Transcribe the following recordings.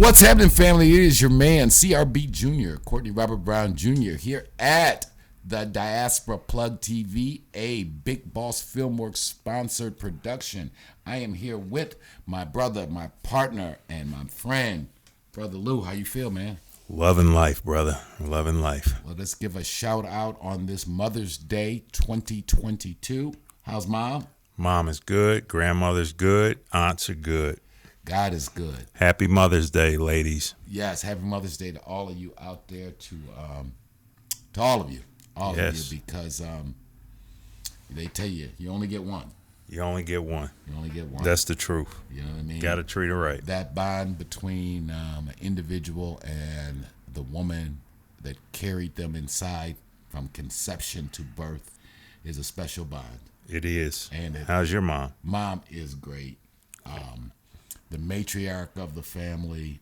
What's happening, family? It is your man, CRB Jr., Courtney Robert Brown Jr., here at the Diaspora Plug TV, a Big Boss Filmworks sponsored production. I am here with my brother, my partner, and my friend, Brother Lou. How you feel, man? Loving life, brother. Loving life. Well, let's give a shout out on this Mother's Day 2022. How's Mom? Mom is good. Grandmother's good. Aunts are good. God is good. Happy Mother's Day, ladies. Yes, happy Mother's Day to all of you out there, to all of you, Yes. because they tell you only get one. You only get one. You only get one. That's the truth. You know what I mean? Got to treat her right. That bond between an individual and the woman that carried them inside from conception to birth is a special bond. It is. And how's your mom? Mom is great. The matriarch of the family,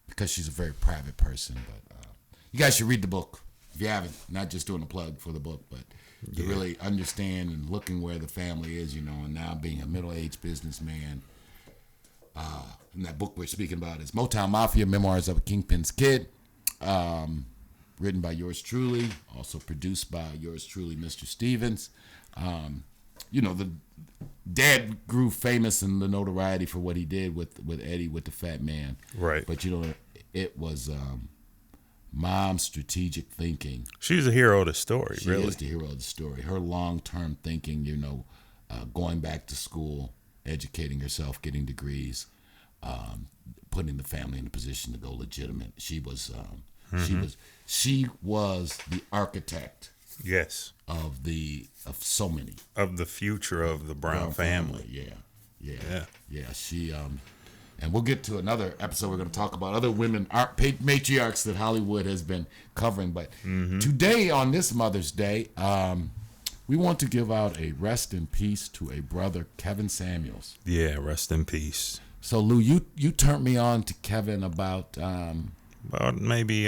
because she's a very private person. But you guys should read the book if you haven't. Not just doing a plug for the book, but to really understand and looking where the family is, and now being a middle-aged businessman. And that book we're speaking about is Motown Mafia, Memoirs of a Kingpin's Kid, written by yours truly, also produced by yours truly, Mr. Stevens. The dad grew famous in the notoriety for what he did with Eddie, with the Fat Man. Right. But, it was Mom's strategic thinking. She's a hero of the story, She really. is the hero of the story. Her long-term thinking, going back to school, educating herself, getting degrees, putting the family in a position to go legitimate. She was the architect. Yes. Of so many. Of the future of the Brown family. Yeah. She and we'll get to another episode. We're going to talk about other women matriarchs that Hollywood has been covering. But today, on this Mother's Day, we want to give out a rest in peace to a brother, Kevin Samuels. Yeah, rest in peace. So, Lou, you turned me on to Kevin about maybe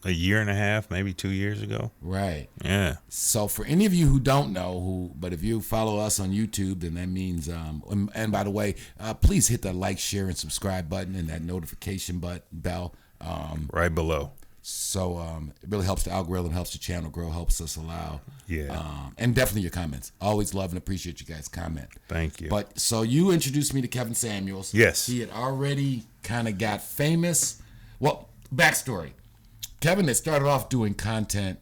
a year and a half, maybe 2 years ago. Right. Yeah. So for any of you who don't know, but if you follow us on YouTube, then that means, and by the way, please hit that like, share, and subscribe button and that notification bell. Right below. So it really helps the algorithm, helps the channel grow, helps us allow. Yeah. And definitely your comments. Always love and appreciate you guys' comment. Thank you. But so you introduced me to Kevin Samuels. Yes. He had already kind of got famous. Well, backstory. Kevin had started off doing content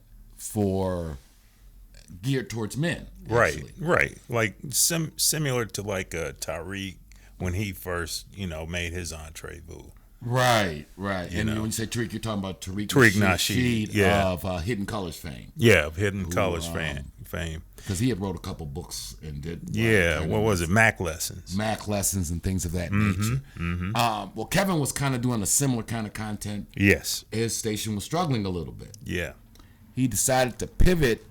geared towards men. Actually. Right. Like similar to like Tariq when he first, made his entree-vu. Right. And when you say Tariq, you're talking about Tariq Nasheed, of Hidden Colors fame. Yeah, of Hidden Colors fame. Because he had wrote a couple books and did. What was it? Mac Lessons. Mac Lessons and things of that nature. Well, Kevin was kind of doing a similar kind of content. Yes. His station was struggling a little bit. Yeah. He decided to pivot,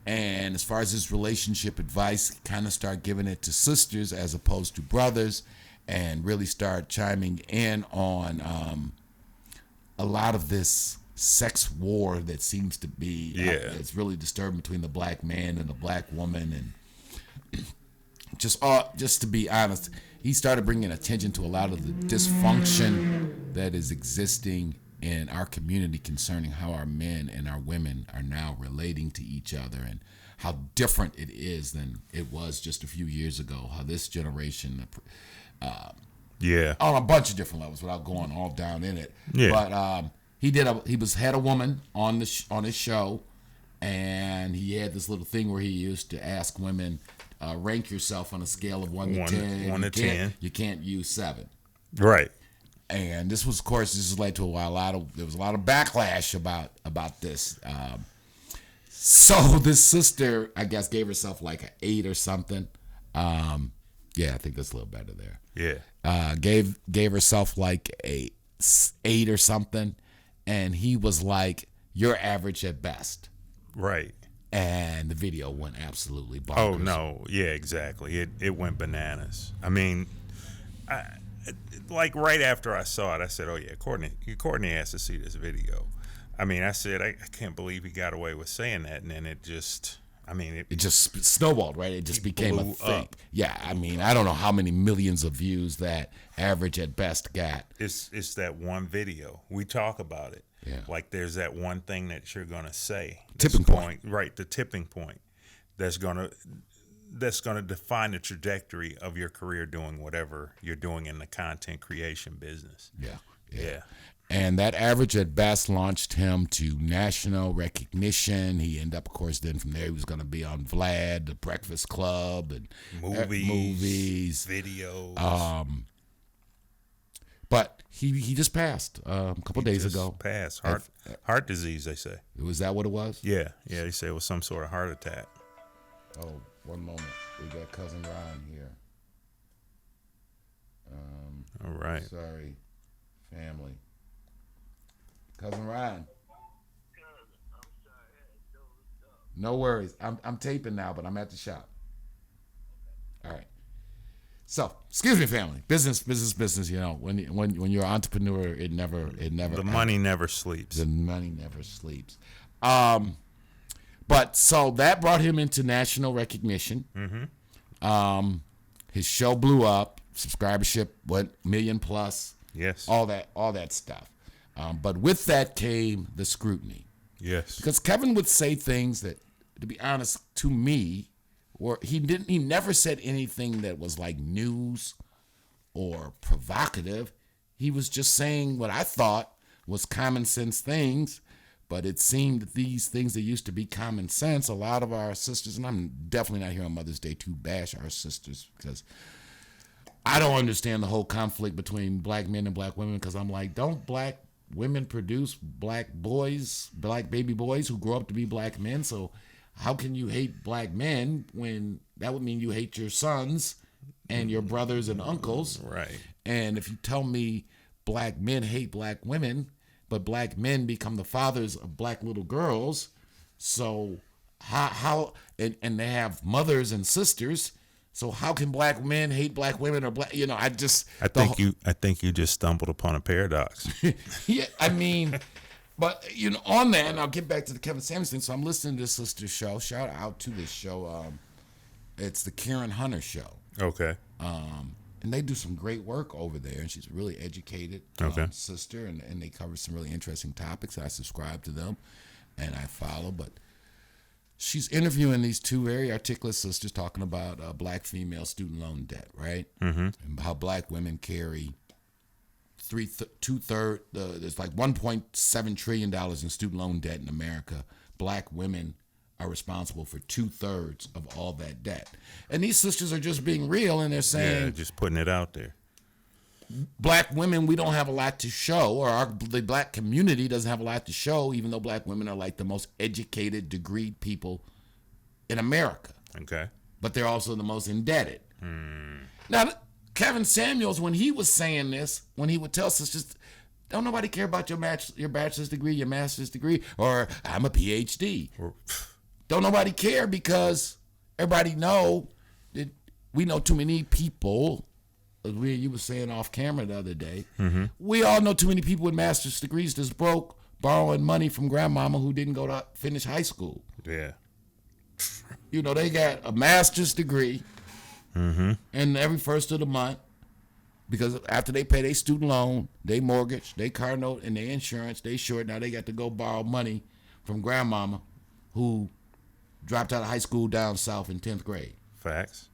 and as far as his relationship advice, kind of start giving it to sisters as opposed to brothers, and really start chiming in on a lot of this sex war that seems to be it's really disturbing between the black man and the black woman. And just to be honest, he started bringing attention to a lot of the dysfunction that is existing in our community concerning how our men and our women are now relating to each other, and how different it is than it was just a few years ago. How this generation on a bunch of different levels without going all down in it. Yeah. But he had a woman on his show, and he had this little thing where he used to ask women, rank yourself on a scale of 1 to 10. 1 to 10. You can't use 7. Right. And this led to there was a lot of backlash about this. So this sister, I guess, gave herself like an 8 or something. I think that's a little better there. Yeah. Gave herself like a 8 or something, and he was like, "You're average at best." Right. And the video went absolutely bonkers. Oh no, yeah, exactly. It went bananas. I mean, like right after I saw it, I said, "Oh yeah, Courtney has to see this video." I mean, I said, I can't believe he got away with saying that, and then I mean, it just snowballed, right? It just became a blew thing. up. Yeah, I mean, I don't know how many millions of views that average at best got. It's that one video. We talk about it. Yeah. Like there's that one thing that you're gonna say. Tipping point. Right, the tipping point. That's gonna define the trajectory of your career doing whatever you're doing in the content creation business. Yeah. And that average at best launched him to national recognition. He ended up, of course, then from there he was going to be on Vlad, The Breakfast Club, and movies, videos. But he just passed a couple days ago. Passed heart disease. They say. Was that what it was? Yeah. They say it was some sort of heart attack. Oh, one moment. We got cousin Ron here. All right. Sorry, family. Cousin Ryan. No worries. I'm taping now, but I'm at the shop. All right. So, excuse me, family. Business. You know, when you're an entrepreneur, it never. The money never sleeps. The money never sleeps. But so that brought him into national recognition. Mm-hmm. His show blew up. Subscribership went million plus. Yes. All that stuff. But with that came the scrutiny. Yes. Because Kevin would say things that, to be honest, to me, he never said anything that was like news or provocative. He was just saying what I thought was common sense things. But it seemed that these things that used to be common sense, a lot of our sisters, and I'm definitely not here on Mother's Day to bash our sisters, because I don't understand the whole conflict between black men and black women, because I'm like, don't black women produce black boys, black baby boys who grow up to be black men? So how can you hate black men when that would mean you hate your sons and your brothers and uncles? Right. And if you tell me black men hate black women, but black men become the fathers of black little girls, so how and they have mothers and sisters, so how can black men hate black women or black? You know, I think you just stumbled upon a paradox. Yeah, I mean, but you know, on that, and I'll get back to the Kevin Samuels thing. So I'm listening to this sister's show. Shout out to this show. It's the Karen Hunter Show. Okay. And they do some great work over there, and she's a really educated sister, and they cover some really interesting topics. I subscribe to them, and I follow. But she's interviewing these two very articulate sisters talking about black female student loan debt, right? Mm-hmm. And how black women carry two-thirds. There's like $1.7 trillion in student loan debt in America. Black women are responsible for 2/3 of all that debt. And these sisters are just being real, and they're saying, just putting it out there. Black women, we don't have a lot to show, or the black community doesn't have a lot to show, even though black women are like the most educated, degreed people in America. Okay. But they're also the most indebted. Now, Kevin Samuels, when he was saying this, when he would tell sisters, don't nobody care about your bachelor's degree, your master's degree, or I'm a PhD. Don't nobody care, because everybody know that we know too many people, as you were saying off camera the other day, we all know too many people with master's degrees that's broke, borrowing money from grandmama who didn't go to finish high school. Yeah. You know, they got a master's degree, and every first of the month, because after they pay their student loan, they mortgage, they car note, and their insurance, they short, now they got to go borrow money from grandmama who dropped out of high school down south in 10th grade. Facts.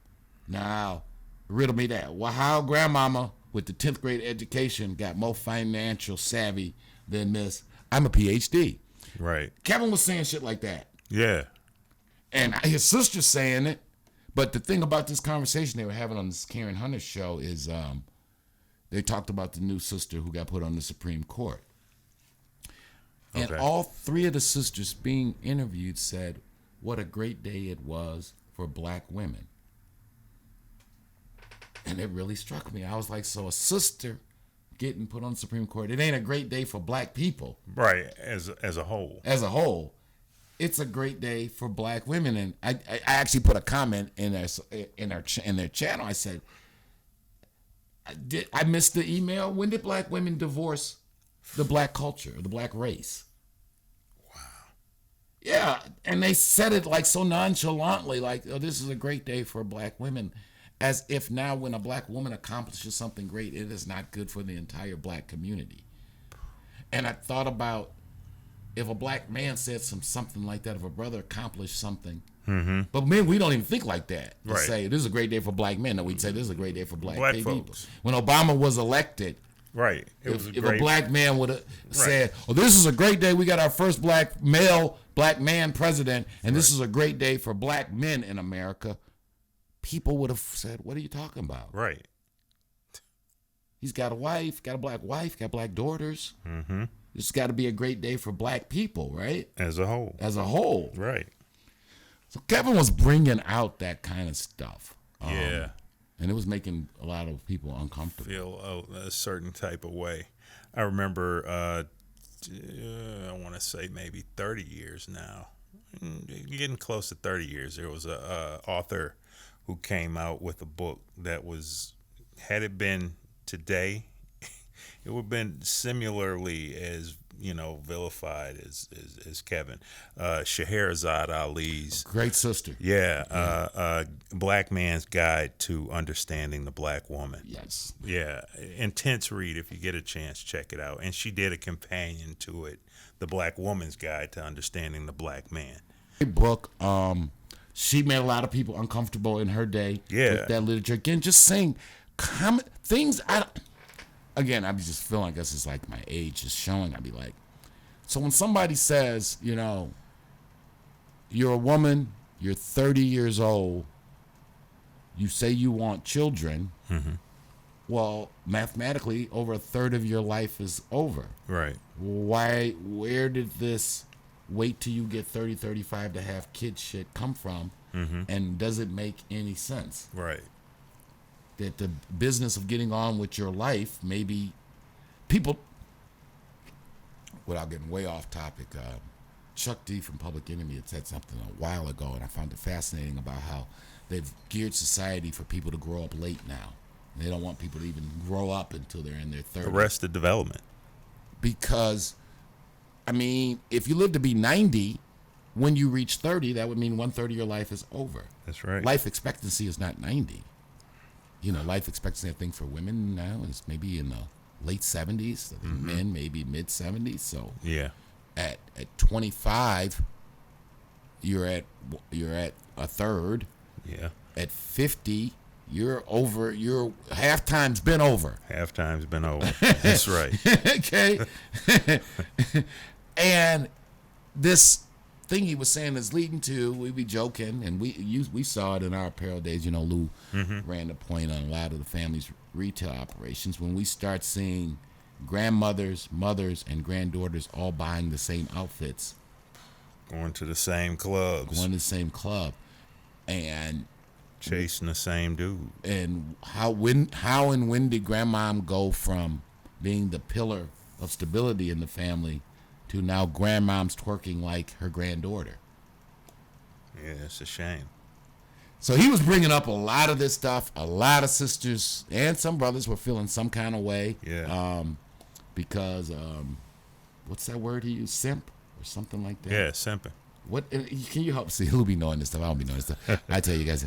Now, riddle me that. Well, how grandmama with the 10th grade education got more financial savvy than Miss, I'm a PhD. Right. Kevin was saying shit like that. Yeah. And his sister's saying it. But the thing about this conversation they were having on this Karen Hunter show is they talked about the new sister who got put on the Supreme Court. And all three of the sisters being interviewed said what a great day it was for black women. And it really struck me. I was like, so a sister getting put on the Supreme Court, it ain't a great day for black people. Right, as a whole. As a whole. It's a great day for black women. And I actually put a comment in their channel. I said, I missed the email. When did black women divorce the black culture, the black race? Yeah, and they said it like so nonchalantly, like, "Oh, this is a great day for black women," as if now when a black woman accomplishes something great, it is not good for the entire black community. And I thought about if a black man said something like that, if a brother accomplished something. But men, we don't even think like that. To Right. say this is a great day for black men, no, we'd say this is a great day for black people. folks. When Obama was elected, Right. It was if a black man would have said, "Oh, this is a great day. We got our first black man president, and this is a great day for black men in America," people would have said, "What are you talking about? Right. He's got a wife, got a black wife, got black daughters. Mm-hmm. It's got to be a great day for black people, right? As a whole. As a whole." Right. So Kevin was bringing out that kind of stuff. Yeah. And it was making a lot of people uncomfortable. Feel a certain type of way. I remember, I want to say maybe 30 years now, getting close to 30 years. There was a author who came out with a book that was, had it been today, it would have been similarly as vilified as Kevin. Scheherazade Ali's Great sister. Black Man's Guide to Understanding the Black Woman. Yes. Yeah, intense read. If you get a chance, check it out. And she did a companion to it, The Black Woman's Guide to Understanding the Black Man. Great book. She made a lot of people uncomfortable in her day with that literature. Again, just saying things again, I be just feeling, I guess it's like my age is showing. I'd be like, so when somebody says, you're a woman, you're 30 years old, you say you want children, well, mathematically, over a third of your life is over. Right. Where did this wait till you get 30, 35 to have kids shit come from? And does it make any sense? Right. That the business of getting on with your life, maybe people, without getting way off topic, Chuck D from Public Enemy had said something a while ago, and I found it fascinating about how they've geared society for people to grow up late now. They don't want people to even grow up until they're in their 30s. Arrested development. Because, if you live to be 90, when you reach 30, that would mean 1/3 of your life is over. That's right. Life expectancy is not 90. Life expectancy, I think, for women now is maybe in the late 70s. Men, maybe mid 70s. So yeah, at 25, you're at a third. Yeah. At 50, you're over. You're halftime's been over. Halftime's been over. That's right. Okay. And this thing he was saying is leading to, we be joking, and we saw it in our apparel days. Lou ran the point on a lot of the family's retail operations. When we start seeing grandmothers, mothers, and granddaughters all buying the same outfits, going to the same clubs, and chasing the same dude. And how and when did grandmom go from being the pillar of stability in the family to now grandmom's twerking like her granddaughter? Yeah, it's a shame. So he was bringing up a lot of this stuff. A lot of sisters and some brothers were feeling some kind of way. Yeah. Because what's that word he used? Simp or something like that? Yeah, simping. What can you help? See, who'll be knowing this stuff? I don't be knowing this stuff. I tell you guys,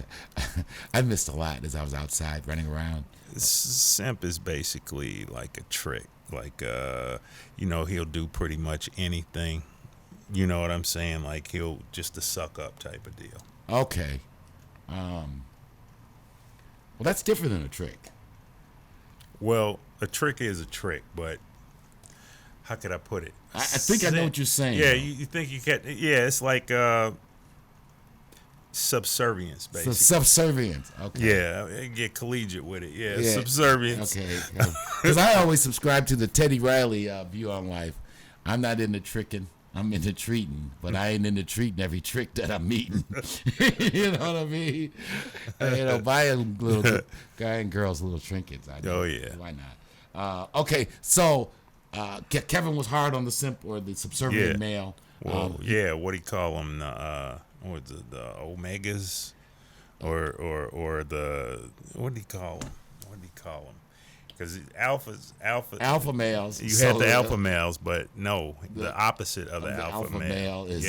I missed a lot as I was outside running around. Simp is basically like a trick. Like, he'll do pretty much anything. You know what I'm saying? Like, he'll just a suck up type of deal. Okay. Well, that's different than a trick. Well, a trick is a trick, but how could I put it? I think I know what you're saying. Yeah, you think you can. Yeah, it's like subservience, basically. So subservience. Okay. Yeah, get collegiate with it. Yeah, subservience. Okay. Because I always subscribe to the Teddy Riley view on life. I'm not into tricking. I'm into treating, but I ain't into treating every trick that I'm meeting. You know what I mean? Buying little guy and girls little trinkets. Oh, yeah. Why not? Okay, so Kevin was hard on the simp or the subservient male. Well, what do you call them? The Omegas, or the what do you call them? because Alpha males. You had the alpha males, but no, the opposite of the alpha male is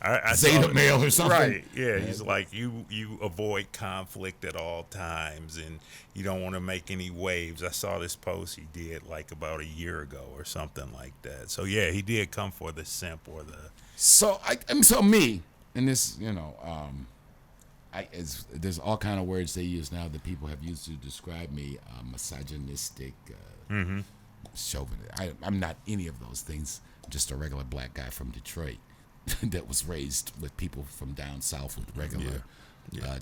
I Zeta saw, male or something. right? Yeah, he's like you avoid conflict at all times, and you don't want to make any waves. I saw this post he did like about a year ago or something like that. So yeah, he did come for the simp or the. So so me and this, there's all kind of words they use now that people have used to describe me, misogynistic, chauvinist. I'm not any of those things. I'm just a regular black guy from Detroit that was raised with people from down south with regular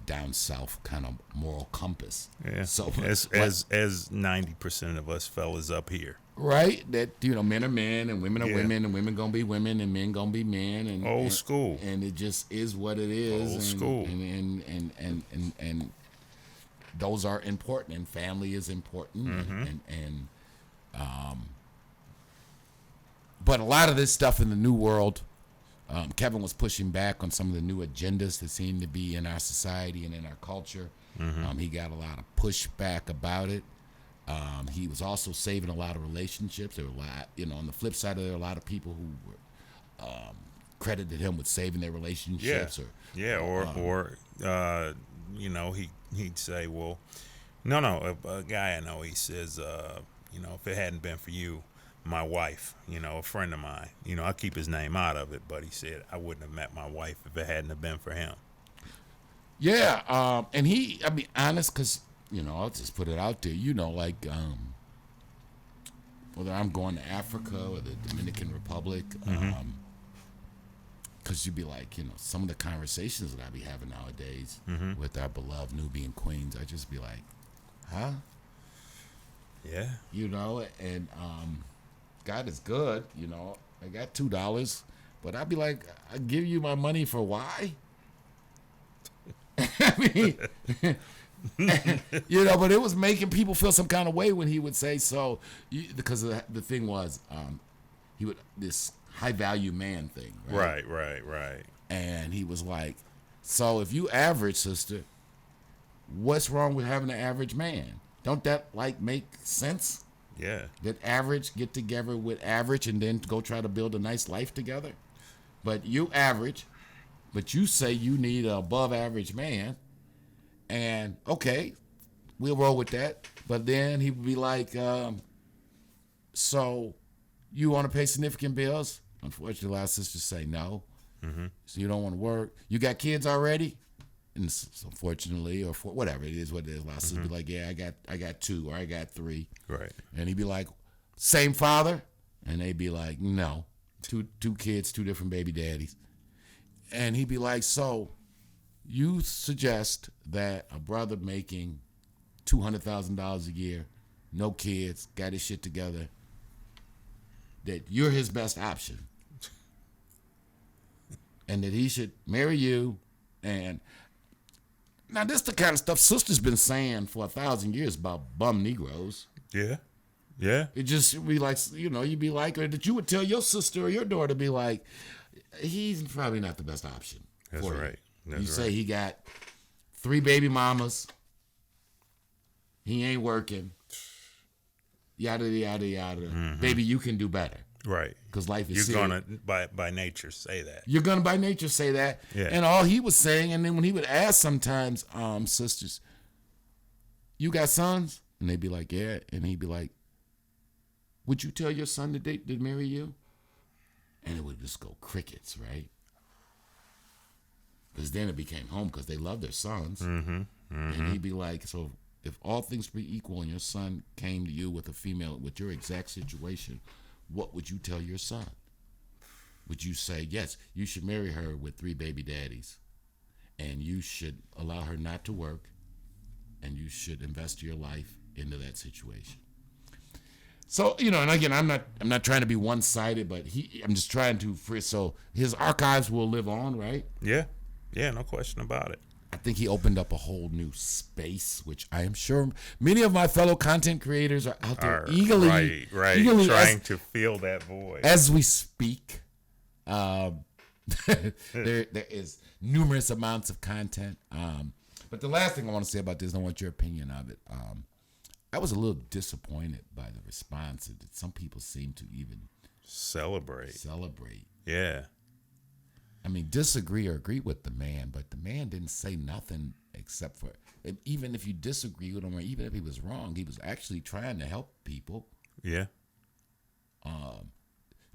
down south kind of moral compass. Yeah. So as 90% of us fellas up here. Right, that men are men and women are women and women gonna be women and men gonna be men and old school, and it just is what it is. Old school, and those are important, and family is important, but a lot of this stuff in the new world, Kevin was pushing back on some of the new agendas that seem to be in our society and in our culture. He got a lot of pushback about it. He was also saving a lot of relationships. There were a lot, on the flip side, there were a lot of people who were credited him with saving their relationships. He'd say, well, no, a guy I know, he says, if it hadn't been for you, my wife, a friend of mine, I'll keep his name out of it, but he said, I wouldn't have met my wife if it hadn't have been for him. Yeah, and I'll be honest, because, I'll just put it out there, whether I'm going to Africa or the Dominican Republic, because you'd be like, some of the conversations that I be having nowadays with our beloved Nubian queens, I just be like, huh? Yeah. And God is good, I got $2, but I'd be like, I give you my money for why? I mean, but it was making people feel some kind of way when he would say so, because the thing was, he would this high value man thing, right? Right. And he was like, so if you average, sister, what's wrong with having an average man? Don't that make sense? Yeah. That average get together with average and then go try to build a nice life together? But you average, but you say you need an above average man, and okay, we'll roll with that. But then he would be like, so you want to pay significant bills? Unfortunately, a lot of sisters say no. So you don't want to work. You got kids already? And unfortunately, or for whatever it is, what it is, a lot of sisters be like, yeah, I got 2 or I got 3. Right. And he'd be like, same father? And they'd be like, no, two kids, 2 different baby daddies. And he'd be like, so you suggest that a brother making $200,000 a year, no kids, got his shit together, that you're his best option, and that he should marry you. And now this the kind of stuff sisters been saying for 1,000 years about bum Negroes. Yeah. It just be like, you'd be like, or that you would tell your sister or your daughter, be like, he's probably not the best option. That's right. You say he got 3 baby mamas, he ain't working, yada yada yada. Baby, you can do better. Right. Because life is You're serious. gonna by nature say that. You're gonna by nature say that. Yeah. And all he was saying, and then when he would ask sometimes, sisters, you got sons? And they'd be like, yeah. And he'd be like, would you tell your son to marry you? And it would just go crickets, right? Because then it became home because they love their sons. And he'd be like, so if all things be equal and your son came to you with a female with your exact situation, what would you tell your son? Would you say, yes, you should marry her with 3 baby daddies, and you should allow her not to work, and you should invest your life into that situation? So, and again, I'm not trying to be one-sided, but I'm just trying to so his archives will live on, right? Yeah, no question about it. I think he opened up a whole new space, which I am sure many of my fellow content creators are out there eagerly trying to fill that void as we speak. There is numerous amounts of content. But the last thing I want to say about this, I want your opinion of it. I was a little disappointed by the response that some people seem to even Celebrate. Yeah. I mean, disagree or agree with the man, but the man didn't say nothing except for, even if you disagree with him or even if he was wrong, he was actually trying to help people. Yeah.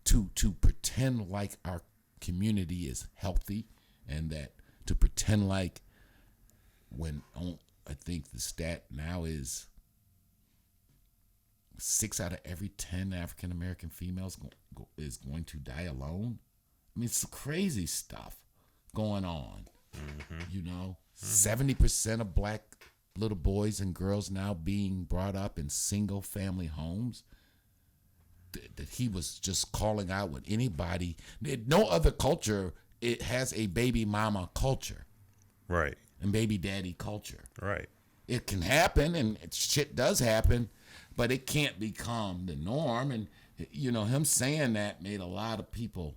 To pretend like our community is healthy, and that to pretend like when I think the stat now is 6 out of every 10 African American females is going to die alone. I mean, it's crazy stuff going on. You know, 70% of black little boys and girls now being brought up in single family homes. That he was just calling out with anybody. No other culture it has a baby mama culture, Right. and baby daddy culture. Right. It can happen, and shit does happen, but it can't become the norm. And you know, him saying that made a lot of people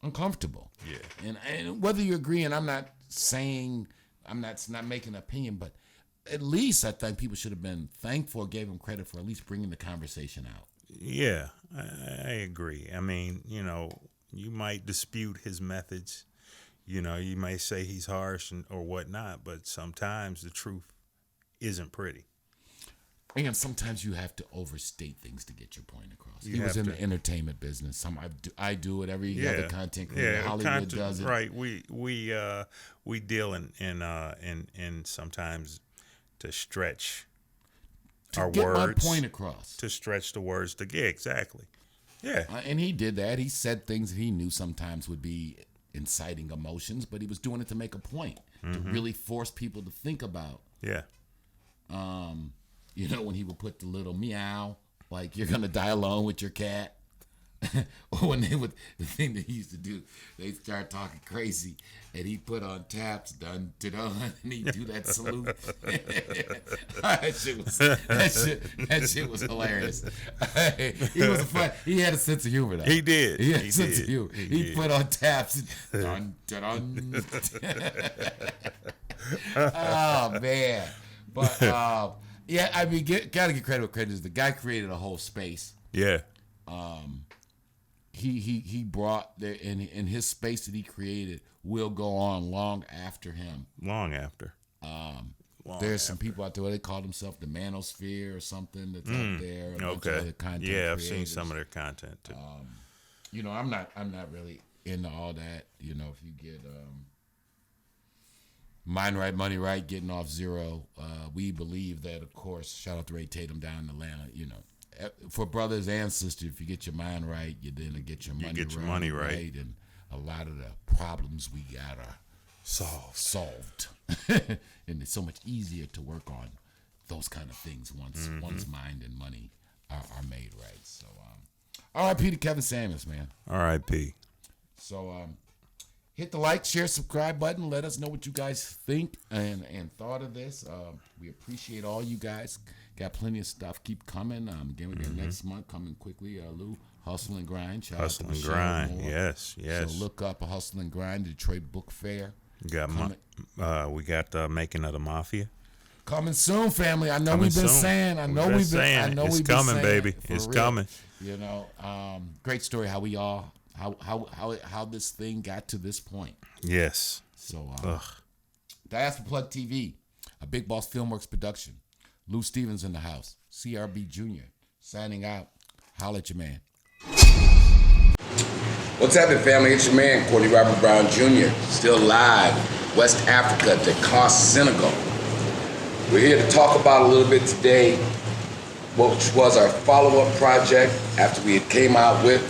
uncomfortable. Yeah. And whether you agree, and I'm not saying, I'm not making an opinion, but at least I think people should have been thankful, gave him credit for at least bringing the conversation out. Yeah, I agree. I mean, you know, you might dispute his methods. You know, you may say he's harsh or whatnot, but sometimes the truth isn't pretty. And sometimes you have to overstate things to get your point across. You He was have in to. the entertainment business. I do it. Every other content creator, Yeah, Hollywood does it. Right. We deal in sometimes to stretch To our get words. my point across. To stretch the words to get exactly. Yeah. And he did that. He said things that he knew sometimes would be inciting emotions, but he was doing it to make a point, to really force people to think about. Yeah. You know, when he would put the little meow, like you're gonna die alone with your cat. Or when they would, the thing that he used to do, they start talking crazy, and he'd put on taps, dun dun dun, and he'd do that salute. that shit was hilarious. He was he had a sense of humor though. He did. He had a sense did. of humor. He'd put on taps, dun dun dun. Oh man, but yeah, I mean, gotta give credit where credit is. The guy created a whole space. Yeah. He brought there in his space that he created will go on long after him. Long after. There's some people out there, they call themselves the Manosphere or something that's out there. A bunch of other content Yeah, I've creators. seen some of their content too. You know, I'm not really into all that. You know, if you get Mind Right, Money Right, getting off zero, we believe that, of course. Shout out to Ray Tatum down in Atlanta. You know, for brothers and sisters, if you get your mind right, you then get your money right, and a lot of the problems we got are solved. And it's so much easier to work on those kind of things once one's mind and money are made right. So, R.I.P. to Kevin Samuels, man. R.I.P. So, hit the like, share, subscribe button. Let us know what you guys think and thought of this. We appreciate all you guys. Got plenty of stuff. Keep coming. Again, we got next month coming quickly. Lou, Hustle and Grind. Shout Hustle out to and Michelle Grind. Moore. Yes. So look up a Hustle and Grind, Detroit Book Fair. We got Making of the Mafia. Coming soon, family. I know Coming we've been soon. saying. I know We've been we've been. I saying. know It's we've been coming, saying baby. it, for It's real. coming. You know, great story. How this thing got to this point. Yes. So, Diaspora Plug TV, a Big Boss Filmworks production. Lou Stevens in the house. CRB Jr. signing out. Holla at your man. What's happening, family? It's your man, Courtney Robert Brown Jr. Still live, West Africa, Dakar, Senegal. We're here to talk about a little bit today, which was our follow-up project after we had came out with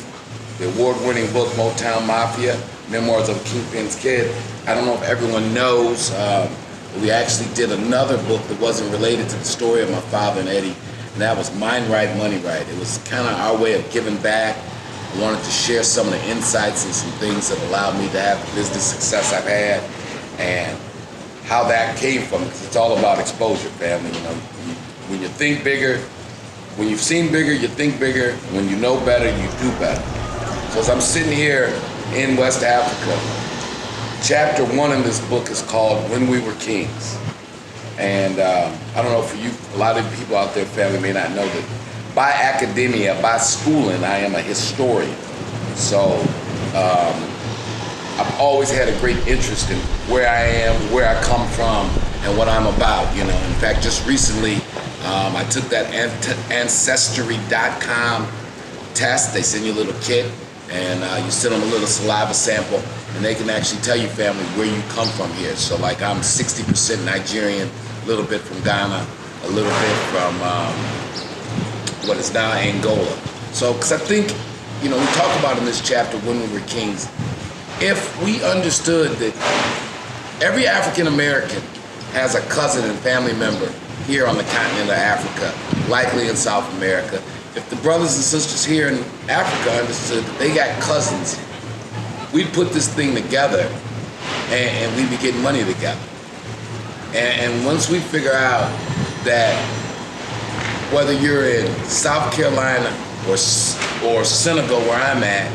the award-winning book, Motown Mafia, Memoirs of a Kingpin's Kid. I don't know if everyone knows, but we actually did another book that wasn't related to the story of my father and Eddie, and that was Mind Right, Money Right. It was kind of our way of giving back. I wanted to share some of the insights and some things that allowed me to have the business success I've had, and how that came from, because it's all about exposure, family. You know, when you think bigger, when you've seen bigger, you think bigger. When you know better, you do better. So as I'm sitting here in West Africa, chapter 1 in this book is called When We Were Kings. And I don't know, for you, a lot of people out there, family, may not know that by academia, by schooling, I am a historian. So I've always had a great interest in where I am, where I come from, and what I'm about. You know, in fact, just recently, I took that ancestry.com test. They send you a little kit, and you send them a little saliva sample, and they can actually tell you, family, where you come from here. So, like, I'm 60% Nigerian, a little bit from Ghana, a little bit from what is now Angola. So, because I think, you know, we talk about in this chapter, When We Were Kings, if we understood that every African American has a cousin and family member here on the continent of Africa, likely in South America, if the brothers and sisters here in Africa understood that they got cousins, we'd put this thing together and we'd be getting money together. And once we figure out that whether you're in South Carolina or Senegal, where I'm at,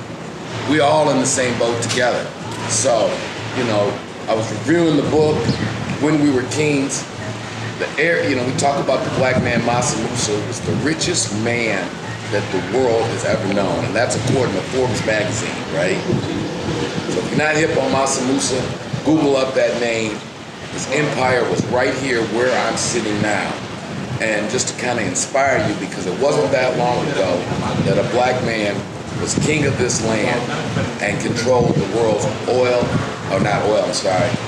we're all in the same boat together. So, you know, I was reviewing the book, When We Were Kings. You know, we talk about the black man Mansa Musa was the richest man that the world has ever known, and that's according to Forbes magazine, right? So if you're not hip on Mansa Musa, Google up that name. His empire was right here where I'm sitting now. And just to kind of inspire you, because it wasn't that long ago that a black man was king of this land and controlled the world's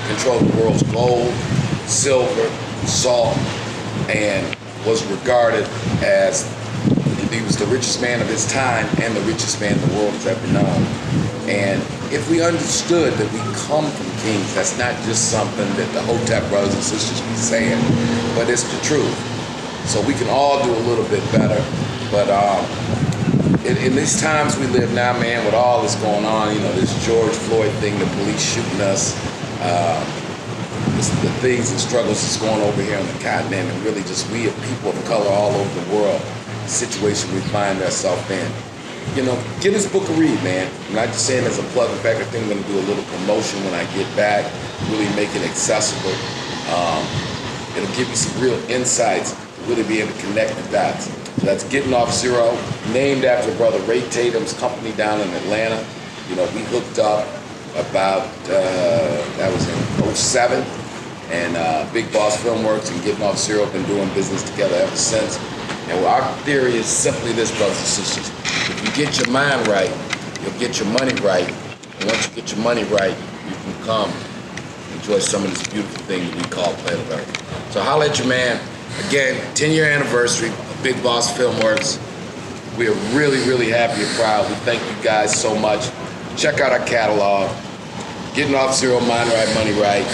controlled the world's gold, silver, salt, and was regarded as he was the richest man of his time and the richest man the world has ever known. And if we understood that we come from kings, that's not just something that the Hotep brothers and sisters be saying, but it's the truth. So we can all do a little bit better. But in these times we live now, man, with all this going on, you know, this George Floyd thing, the police shooting us, the things and struggles that's going over here on the continent, and really just we as people of color all over the world, the situation we find ourselves in. You know, get this book a read, man. I'm not just saying as a plug. In fact, I think I'm going to do a little promotion when I get back, really make it accessible. It'll give you some real insights to really be able to connect the dots. So that's Getting Off Zero, named after Brother Ray Tatum's company down in Atlanta. You know, we hooked up about, that was in 2007, and Big Boss Filmworks and Getting Off Zero have been doing business together ever since. And our theory is simply this, brothers and sisters. If you get your mind right, you'll get your money right. And once you get your money right, you can come enjoy some of this beautiful thing that we call planet Earth. So holla at your man. Again, 10-year anniversary of Big Boss Filmworks. We are really, really happy and proud. We thank you guys so much. Check out our catalog. Getting Off Zero, Mind Right, Money Right.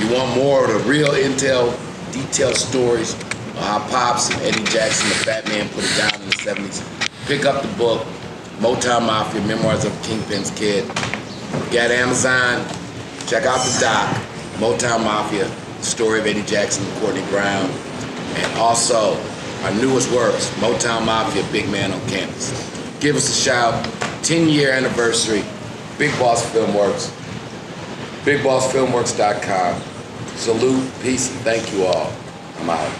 You want more of the real intel, detailed stories on how Pops and Eddie Jackson, the Fat Man, put it down in the 70s. Pick up the book, Motown Mafia, Memoirs of a Kingpin's Kid. You got Amazon. Check out the doc, Motown Mafia, the story of Eddie Jackson and Courtney Brown. And also, our newest works, Motown Mafia, Big Man on Campus. Give us a shout. 10-year anniversary, Big Boss Filmworks, BigBossFilmworks.com. Salute, peace, and thank you all. I'm out.